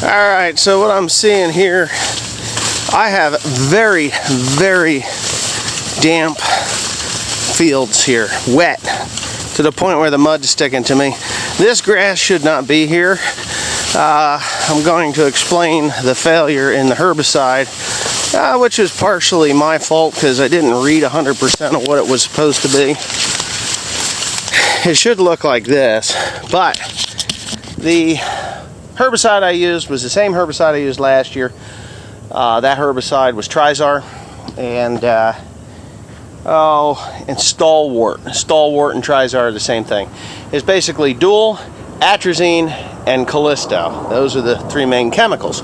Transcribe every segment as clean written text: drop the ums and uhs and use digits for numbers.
Alright, so what I'm seeing here, I have very, very damp fields here, wet, to the point where the mud's sticking to me. This grass should not be here. I'm going to explain the failure in the herbicide, which is partially my fault because I didn't read 100% of what it was supposed to be. It should look like this, but the herbicide I used was the same herbicide I used last year. That herbicide was Trizar, and Stalwart. Stalwart and Trizar are the same thing. It's basically dual, atrazine, and Callisto. Those are the three main chemicals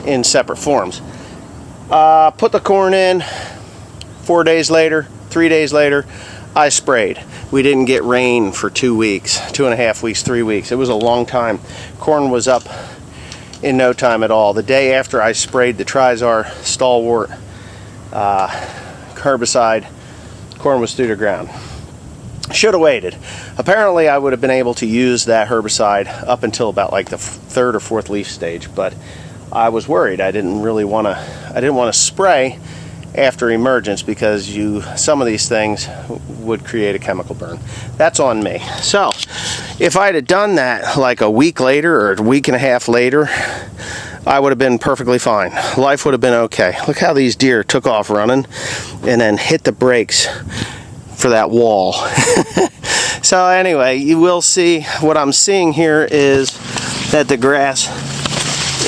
in separate forms. Put the corn in. 4 days later, 3 days later, I sprayed. We didn't get rain for 2 weeks, 2.5 weeks, 3 weeks. It was a long time. Corn was up in no time at all. The day after I sprayed the Trizar Stalwart herbicide, corn was through the ground. Should have waited. Apparently I would have been able to use that herbicide up until about like the third or fourth leaf stage, but I was worried. I didn't want to spray after emergence because some of these things would create a chemical burn. That's on me. So if I'd have done that like a week later or a week and a half later, I would have been perfectly fine. Life would have been okay. Look how these deer took off running and then hit the brakes for that wall. So anyway, you will see what I'm seeing here is that the grass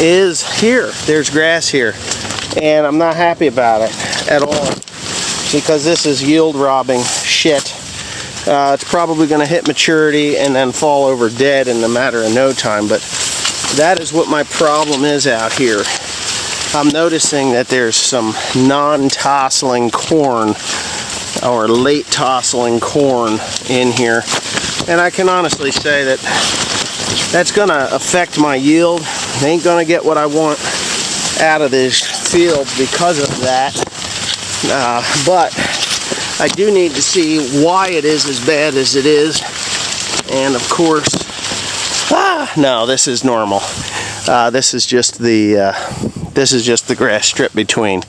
is here. There's grass here, and I'm not happy about it at all because this is yield robbing shit. It's probably going to hit maturity and then fall over dead in a matter of no time, but that is what my problem is out here. I'm noticing that there's some non-tasseling corn or late tasseling corn in here, and I can honestly say that that's going to affect my yield. I ain't going to get what I want out of this field because of that, but I do need to see why it is as bad as it is. And of course, no, this is normal. This is just the grass strip between.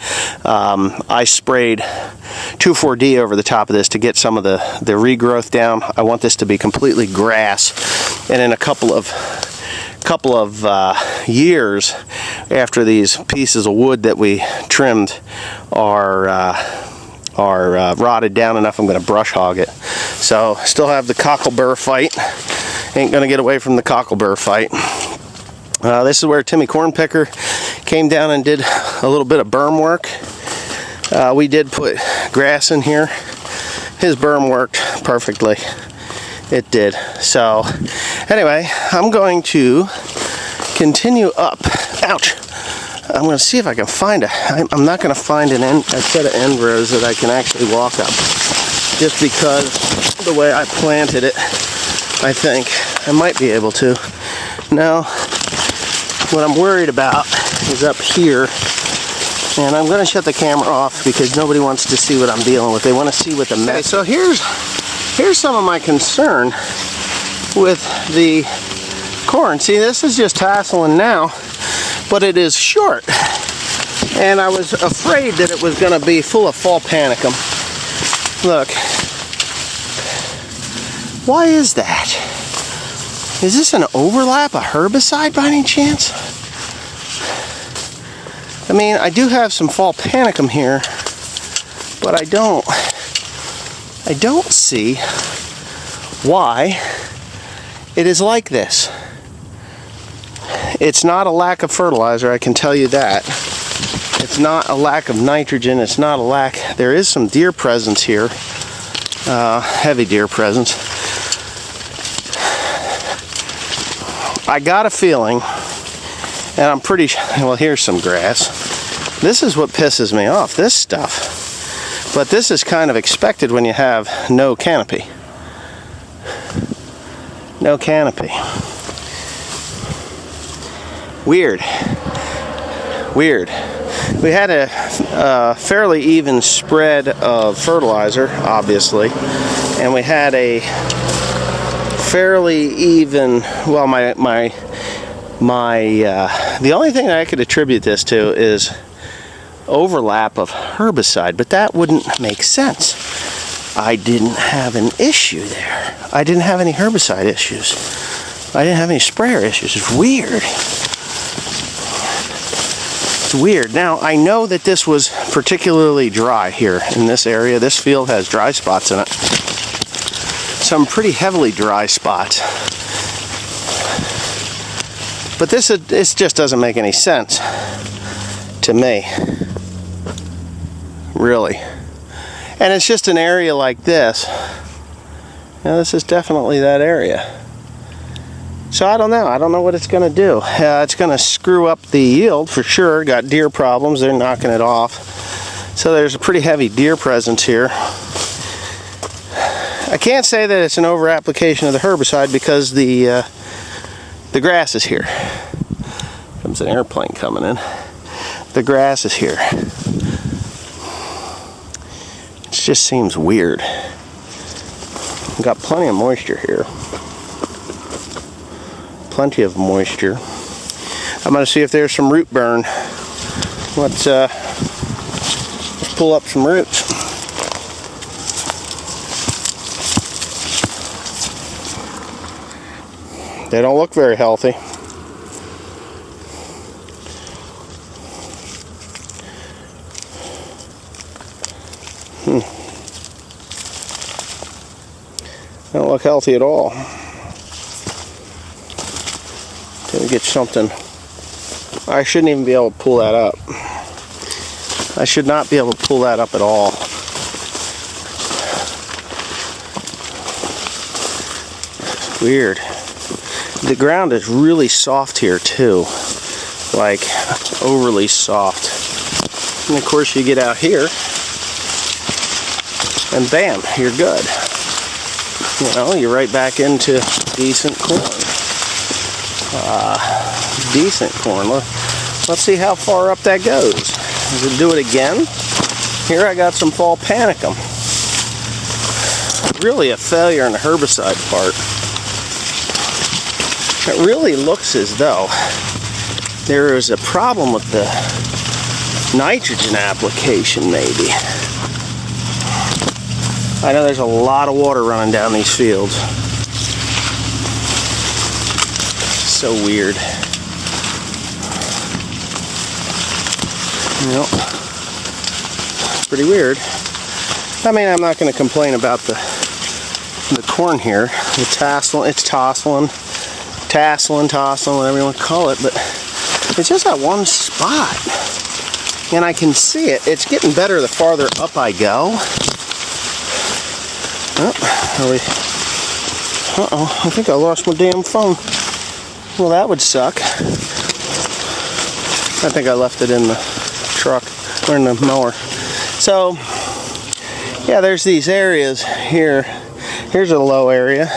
I sprayed 2,4-D over the top of this to get some of the regrowth down. I want this to be completely grass, and in a couple of years after these pieces of wood that we trimmed are rotted down enough, I'm going to brush hog it. So still have the cocklebur fight. Ain't going to get away from the cocklebur fight. This is where Timmy Cornpicker came down and did a little bit of berm work. We did put grass in here. His berm worked perfectly. It did. So anyway, I'm going to continue up. Ouch. I'm going to see if I can find I'm not going to find a set of end rows that I can actually walk up, just because the way I planted it. I think I might be able to. Now, what I'm worried about is up here, and I'm going to shut the camera off because nobody wants to see what I'm dealing with. They want to see what the mess. So here's some of my concern with the corn. See, this is just tasseling now, but it is short, and I was afraid that it was going to be full of fall panicum. Look, why is that? Is this an overlap, a herbicide by any chance? I mean, I do have some fall panicum here, but I don't see why it is like this. It's not a lack of fertilizer, I can tell you that. It's not a lack of nitrogen, it's not a lack. There is some deer presence here, heavy deer presence. I got a feeling, and I'm pretty sure, well, here's some grass. This is what pisses me off, this stuff. But this is kind of expected when you have no canopy. No canopy. Weird. Weird. We had a fairly even spread of fertilizer, obviously, and we had a fairly even, well, my the only thing that I could attribute this to is overlap of herbicide, but that wouldn't make sense. I didn't have an issue there. I didn't have any herbicide issues. I didn't have any sprayer issues. It's weird. It's weird. Now, I know that this was particularly dry here in this area. This field has dry spots in it. Some pretty heavily dry spots. But this just doesn't make any sense to me. Really. And it's just an area like this. Now, this is definitely that area. So I don't know. I don't know what it's going to do. It's going to screw up the yield for sure. Got deer problems. They're knocking it off. So there's a pretty heavy deer presence here. I can't say that it's an over application of the herbicide because the grass is here. Comes an airplane coming in. The grass is here. It just seems weird. We've got plenty of moisture here. Plenty of moisture. I'm going to see if there's some root burn. Let's pull up some roots. They don't look very healthy. They don't look healthy at all. Gonna get something. I shouldn't even be able to pull that up. I should not be able to pull that up at all. Weird. The ground is really soft here too. Like overly soft. And of course you get out here and bam, you're good. You know, you're right back into decent corn. Decent corn. Let's see how far up that goes. Does it do it again? Here I got some fall panicum. Really a failure in the herbicide part. It really looks as though there is a problem with the nitrogen application, maybe. I know there's a lot of water running down these fields. So weird. Yep. Pretty weird. I mean, I'm not going to complain about the corn here. It's tasseling, whatever you want to call it, but it's just that one spot. And I can see it. It's getting better the farther up I go. Uh-oh, I think I lost my damn phone. Well, that would suck. I think I left it in the truck, or in the mower. So, yeah, there's these areas here. Here's a low area.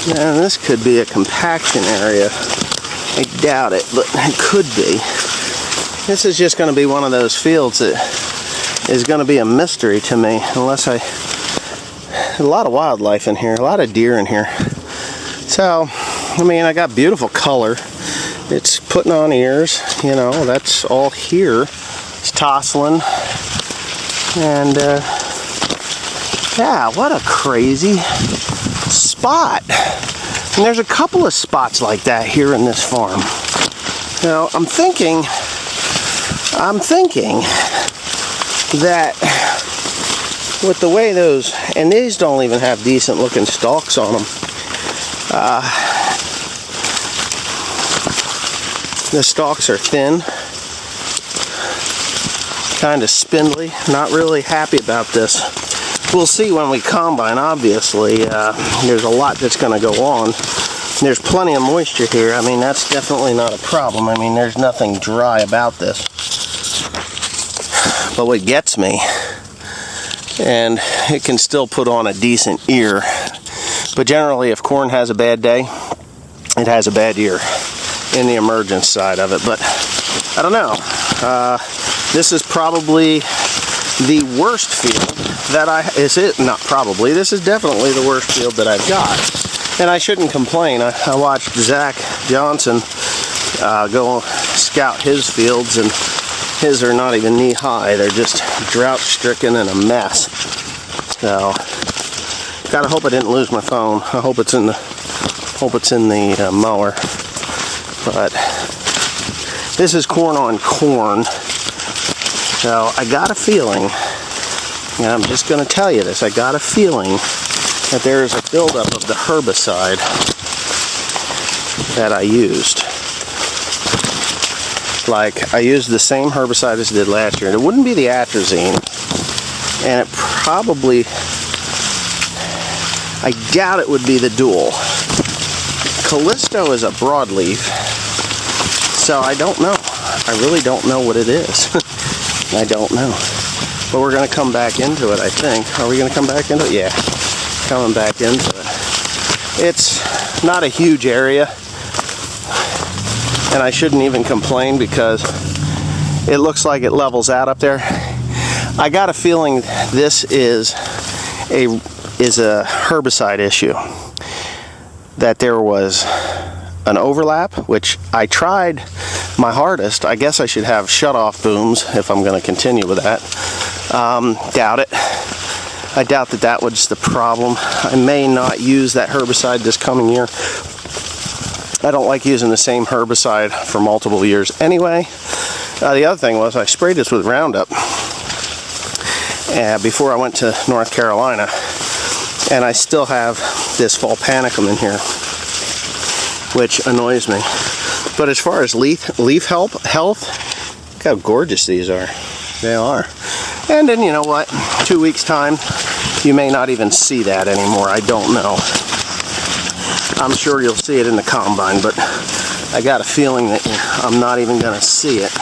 And this could be a compaction area. I doubt it, but it could be. This is just going to be one of those fields that is going to be a mystery to me, unless a lot of wildlife in here, a lot of deer in here. So, I mean, I got beautiful color. It's putting on ears, you know, that's all here. It's tossling. And, yeah, what a crazy spot. And there's a couple of spots like that here in this farm. Now, I'm thinking that with the way those, and these don't even have decent looking stalks on them. The stalks are thin, kind of spindly. Not really happy about this. We'll see when we combine, obviously. There's a lot that's going to go on. There's plenty of moisture here. I mean, that's definitely not a problem. I mean, there's nothing dry about this. But what gets me, and it can still put on a decent ear, but generally if corn has a bad day, it has a bad ear in the emergence side of it. But I don't know. This is probably the worst field that this is definitely the worst field that I've got. And I shouldn't complain. I watched Zach Johnson go scout his fields, and his are not even knee high. They're just drought stricken and a mess. So gotta hope I didn't lose my phone. I hope it's in the mower. But this is corn on corn. So I got a feeling, and I'm just going to tell you this, I got a feeling that there is a buildup of the herbicide that I used. Like, I used the same herbicide as I did last year. And it wouldn't be the atrazine, and it probably, I doubt it would be the dual. Callisto is a broadleaf, so I don't know. I really don't know what it is. I don't know. But we're going to come back into it, I think. Are we going to come back into it? Yeah, coming back into it. It's not a huge area, and I shouldn't even complain because it looks like it levels out up there. I got a feeling this is a herbicide issue. That there was an overlap, which I tried my hardest. I guess I should have shut-off booms if I'm going to continue with that. Doubt it. I doubt that was the problem. I may not use that herbicide this coming year. I don't like using the same herbicide for multiple years anyway. The other thing was I sprayed this with Roundup before I went to North Carolina, and I still have this fall panicum in here, which annoys me. But as far as leaf health, look how gorgeous these are. They are. And then, you know what, 2 weeks time, you may not even see that anymore. I don't know. I'm sure you'll see it in the combine, but I got a feeling that I'm not even going to see it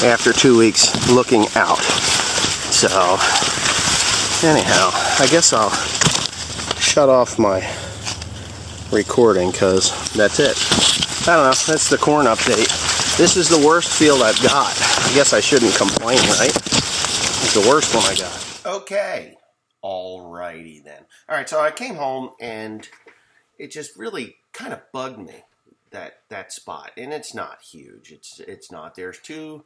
after 2 weeks looking out. So anyhow, I guess I'll shut off my recording because that's it. I don't know, that's the corn update. This is the worst field I've got. I guess I shouldn't complain, right? It's the worst one I got. Okay, alrighty then. Alright, so I came home and it just really kind of bugged me, that spot. And it's not huge. It's not. There's two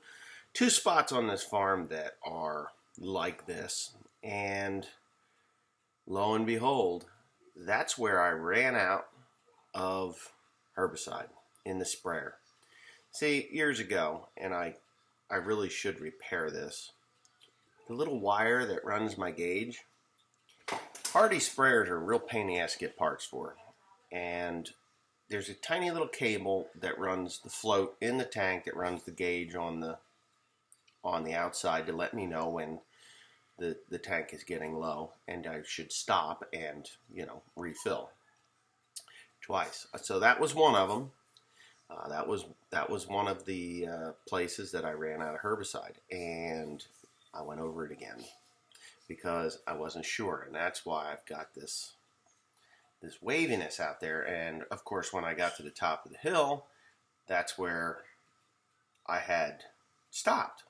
spots on this farm that are like this, and lo and behold, that's where I ran out of herbicide in the sprayer. See, years ago, and I really should repair this, the little wire that runs my gauge, Hardy sprayers are a real pain in the ass to get parts for. And there's a tiny little cable that runs the float in the tank that runs the gauge on the outside to let me know when the tank is getting low and I should stop and, you know, refill twice. So that was one of them. That was one of the places that I ran out of herbicide, and I went over it again because I wasn't sure, and that's why I've got this waviness out there. And of course, when I got to the top of the hill, that's where I had stopped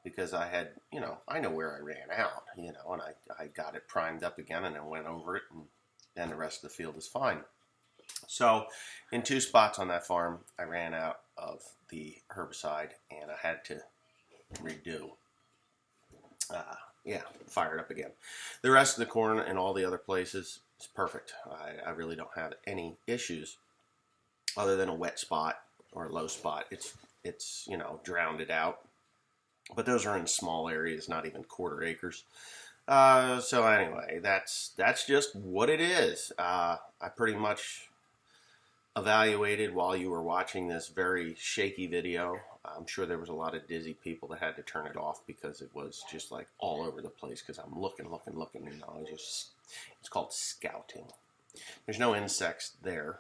because I had, you know, I know where I ran out, you know, and I got it primed up again and then went over it, and then the rest of the field is fine. So in 2 spots on that farm, I ran out of the herbicide and I had to redo. Yeah, fire it up again. The rest of the corn and all the other places is perfect. I really don't have any issues other than a wet spot or a low spot. It's you know, drowned it out. But those are in small areas, not even quarter acres. So anyway, that's just what it is. I pretty much evaluated while you were watching this very shaky video. I'm sure there was a lot of dizzy people that had to turn it off because it was just like all over the place because I'm looking, you know, it's called scouting. There's no insects there.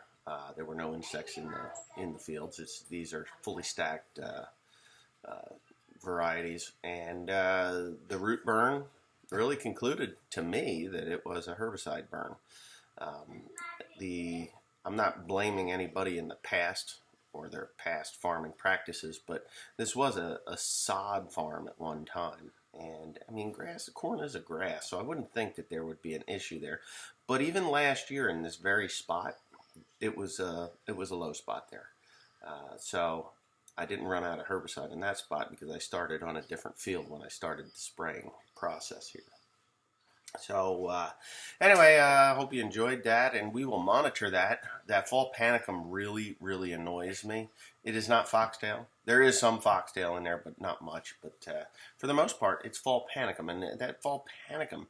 There were no insects in the fields. These are fully stacked varieties, and the root burn really concluded to me that it was a herbicide burn. I'm not blaming anybody in the past or their past farming practices, but this was a sod farm at one time. And I mean, corn is a grass, so I wouldn't think that there would be an issue there. But even last year in this very spot, it was a low spot there. So I didn't run out of herbicide in that spot because I started on a different field when I started the spraying process here. So anyway, I hope you enjoyed that, and we will monitor that. That fall panicum really, really annoys me. It is not foxtail. There is some foxtail in there, but not much. But for the most part, it's fall panicum, and that fall panicum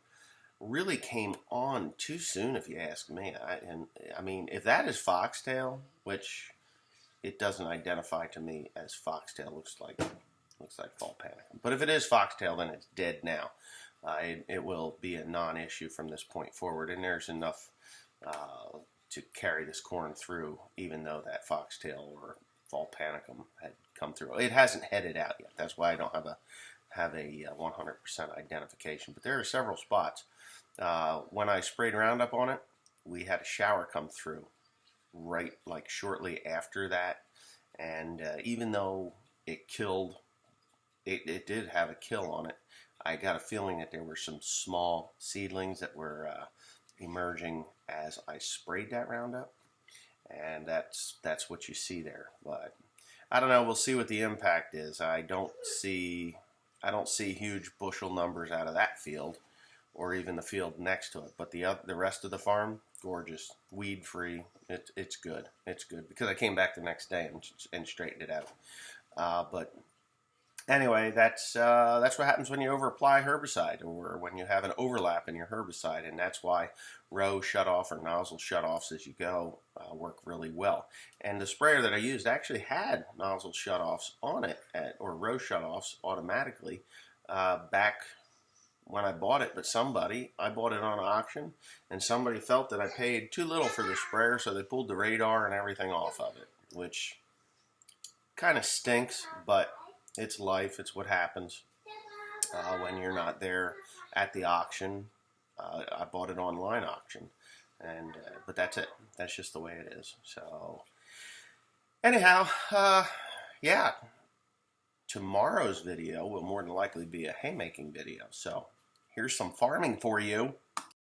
really came on too soon, if you ask me. I mean, if that is foxtail, which it doesn't identify to me as foxtail, looks like fall panicum. But if it is foxtail, then it's dead now. It will be a non-issue from this point forward, and there's enough to carry this corn through, even though that foxtail or fall panicum had come through. It hasn't headed out yet. That's why I don't have a 100% identification. But there are several spots. When I sprayed Roundup on it, we had a shower come through right like shortly after that, and even though it killed, it did have a kill on it. I got a feeling that there were some small seedlings that were emerging as I sprayed that Roundup, and that's what you see there. But I don't know. We'll see what the impact is. I don't see huge bushel numbers out of that field, or even the field next to it. But the rest of the farm, gorgeous, weed free. It's good. It's good because I came back the next day and straightened it out. But anyway, that's what happens when you over apply herbicide, or when you have an overlap in your herbicide, and that's why row shutoff or nozzle shutoffs as you go work really well. And the sprayer that I used actually had nozzle shutoffs on it, or row shutoffs automatically back when I bought it. But I bought it on auction, and somebody felt that I paid too little for the sprayer, so they pulled the radar and everything off of it, which kind of stinks, but it's life. It's what happens when you're not there at the auction. I bought it online auction, and but that's it. That's just the way it is. So anyhow, yeah, tomorrow's video will more than likely be a haymaking video. So here's some farming for you.